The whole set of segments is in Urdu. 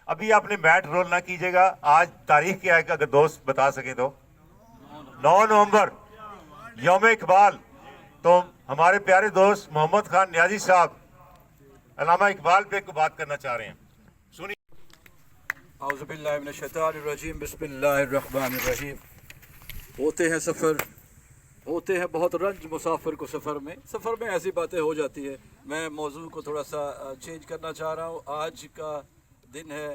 ابھی آپ نے میٹ رول نہ کیجیے گا. آج تاریخ کیا ہے کہ اگر دوست بتا سکے تو 9 نومبر یوم اقبال. تو ہمارے پیارے دوست محمد خان نیازی صاحب علامہ اقبال پہ کوئی بات کرنا چاہ رہے ہیں. سنیے. اعوذ باللہ من الشیطان الرجیم. بسم اللہ الرحمن الرحیم. ہوتے ہیں سفر، ہوتے ہیں بہت رنج مسافر کو سفر میں ایسی باتیں ہو جاتی ہے. میں موضوع کو تھوڑا سا چینج کرنا چاہ رہا ہوں. آج کا دن ہے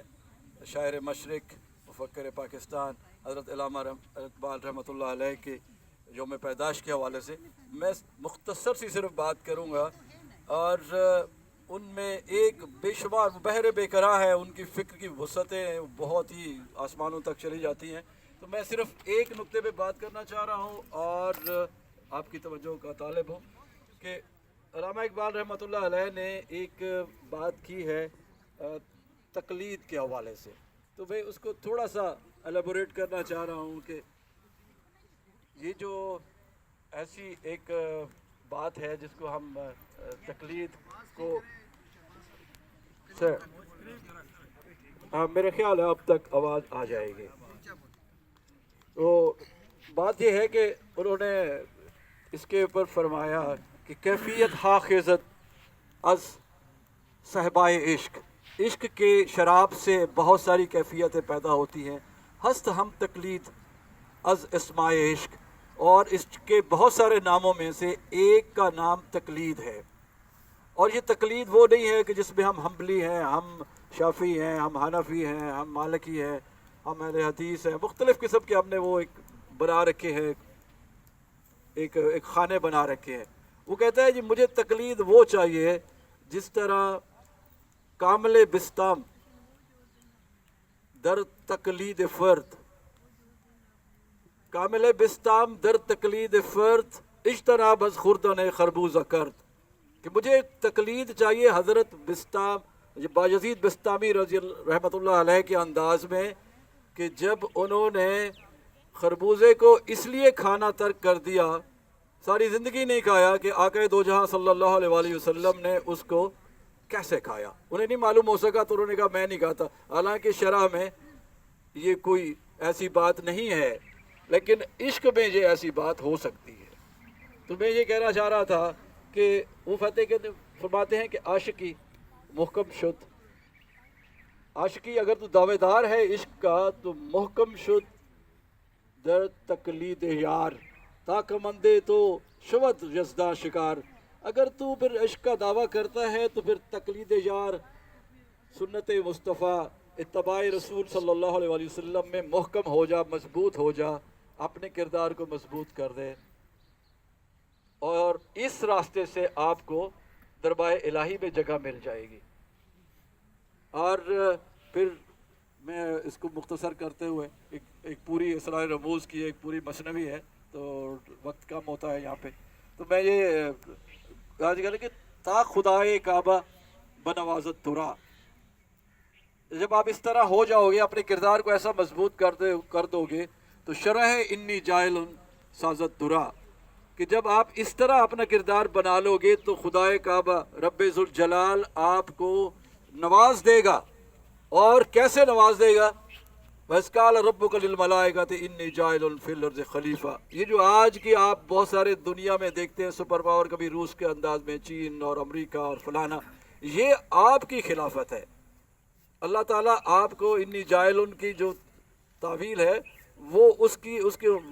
شاعر مشرق، مفکر پاکستان حضرت علامہ اقبال رحمۃ اللہ علیہ کے یوم پیدائش کے حوالے سے میں مختصر سی صرف بات کروں گا، اور ان میں ایک بے شمار بحر بے کرا ہے. ان کی فکر کی وسعتیں بہت ہی آسمانوں تک چلی جاتی ہیں. تو میں صرف ایک نقطے پہ بات کرنا چاہ رہا ہوں اور آپ کی توجہ کا طالب ہوں کہ علامہ اقبال رحمۃ اللہ علیہ نے ایک بات کی ہے تقلید کے حوالے سے. تو میں اس کو تھوڑا سا ایلیبوریٹ کرنا چاہ رہا ہوں کہ یہ جو ایسی ایک بات ہے جس کو ہم تقلید کو میرے خیال ہے اب تک آواز آ جائے گی. تو بات یہ ہے کہ انہوں نے اس کے اوپر فرمایا کہ کیفیت حاخذت از صحبائے عشق. عشق کے شراب سے بہت ساری کیفیتیں پیدا ہوتی ہیں. ہست ہم تقلید از اسماء عشق، اور اس کے بہت سارے ناموں میں سے ایک کا نام تقلید ہے. اور یہ تقلید وہ نہیں ہے کہ جس میں ہم حنبلی ہیں، ہم شافعی ہیں، ہم حنفی ہیں، ہم مالکی ہیں، ہم اہل حدیث ہیں. مختلف قسم کے ہم نے وہ ایک بنا رکھے ہیں، ایک خانے بنا رکھے ہیں. وہ کہتا ہے جی مجھے تقلید وہ چاہیے جس طرح کامل بستام در تقلید فرد، کامل بستام در تقلید فرد اجتناب از خوردن خربوزہ کرد. کہ مجھے تقلید چاہیے حضرت بستام بایزید بستامی رحمۃ اللہ علیہ کے انداز میں، کہ جب انہوں نے خربوزے کو اس لیے کھانا ترک کر دیا، ساری زندگی نہیں کھایا، کہ آقا دو جہاں صلی اللہ علیہ وآلہ وسلم نے اس کو کیسے کھایا. انہیں نہیں معلوم ہو سکا تو انہوں نے کہا میں نہیں کھاتا. حالانکہ شرع میں یہ کوئی ایسی بات نہیں ہے، لیکن عشق میں یہ ایسی بات ہو سکتی ہے. تو میں یہ کہنا چاہ رہا تھا کہ وہ فرماتے ہیں کہ عاشقی محکم شد، عاشقی اگر تو دعوے دار ہے عشق کا تو محکم شد در تقلید یار، تاک مندے تو شود یزداں شکار. اگر تو پھر عشق کا دعویٰ کرتا ہے تو پھر تقلید یار، سنت مصطفیٰ، اتباع رسول صلی اللہ علیہ وآلہ وسلم میں محکم ہو جا، مضبوط ہو جا، اپنے کردار کو مضبوط کر دے، اور اس راستے سے آپ کو دربار الہی میں جگہ مل جائے گی. اور پھر میں اس کو مختصر کرتے ہوئے ایک پوری اسرار رموز کی ایک پوری مثنوی ہے، تو وقت کم ہوتا ہے یہاں پہ. تو میں یہ آج کل کہ تا خدائے کعبہ بنوازت ترا، جب آپ اس طرح ہو جاؤ گے، اپنے کردار کو ایسا مضبوط کر دو گے تو شرح انی جائل سازت ترا، کہ جب آپ اس طرح اپنا کردار بنا لو گے تو خدائے کعبہ رب ذوالجلال آپ کو نواز دے گا. اور کیسے نواز دے گا؟ وَإِذْ رَبُّكَ لِلْمَلَائِكَةِ إِنِّي جَاعِلٌ فِي الْأَرْضِ خلیفہ. یہ جو آج کی آپ بہت سارے دنیا میں دیکھتے ہیں سپر پاور، کبھی روس کے انداز میں، چین اور امریکہ اور فلانا، یہ آپ کی خلافت ہے. اللہ تعالیٰ آپ کو انی جائلن کی جو تعویل ہے وہ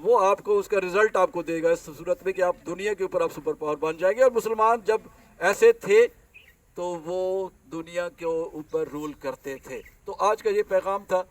وہ آپ کو اس کا رزلٹ آپ کو دے گا اس صورت میں کہ آپ دنیا کے اوپر آپ سپر پاور بن جائیں گے. اور مسلمان جب ایسے تھے تو وہ دنیا کے اوپر رول کرتے تھے. تو آج کا یہ پیغام تھا